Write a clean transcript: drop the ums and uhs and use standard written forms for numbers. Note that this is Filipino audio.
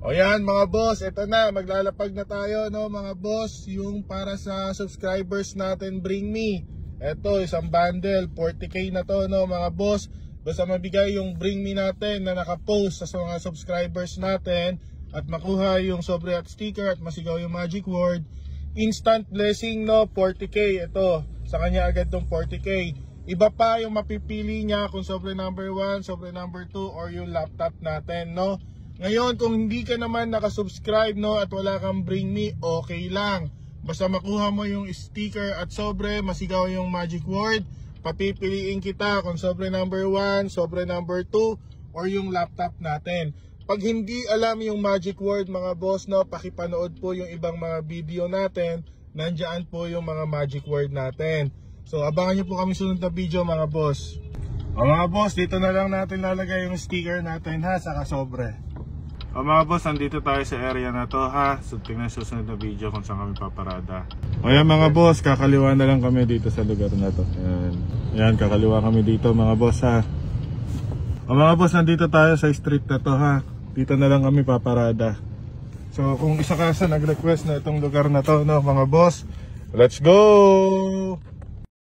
O yan mga boss, eto na, maglalapag na tayo no mga boss. Yung para sa subscribers natin, Bring Me. Eto, isang bundle, 40k na to no mga boss. Basta mabigay yung Bring Me natin na nakapost sa mga subscribers natin at makuha yung sobre at sticker at masigaw yung magic word, instant blessing no, 40k. Ito, sa kanya agad tong 40k. Iba pa yung mapipili niya kung sobre number 1, sobre number 2 or yung laptop natin no. Ngayon, kung hindi ka naman nakasubscribe no at wala kang Bring Me, okay lang. Basta makuha mo yung sticker at sobre, masigaw yung magic word, papipiliin kita kung sobre number 1, sobre number 2 or yung laptop natin. Pag hindi alam yung magic word mga boss no, pakipanood po yung ibang mga video natin. Nandiyan po yung mga magic word natin. So abangan nyo po kami sunod na video mga boss. O mga boss, dito na lang natin lalagay yung sticker natin ha, saka sobre. O mga boss, nandito tayo sa area na to ha. So tingnan susunod na video kung saan kami paparada. O yan mga boss, kakaliwa na lang kami dito sa lugar na to. Yan, kakaliwa kami dito mga boss ha. O mga boss, nandito tayo sa street na to ha. Dito na lang kami paparada. So kung isa ka sa nag-request na itong lugar na to no mga boss, let's go!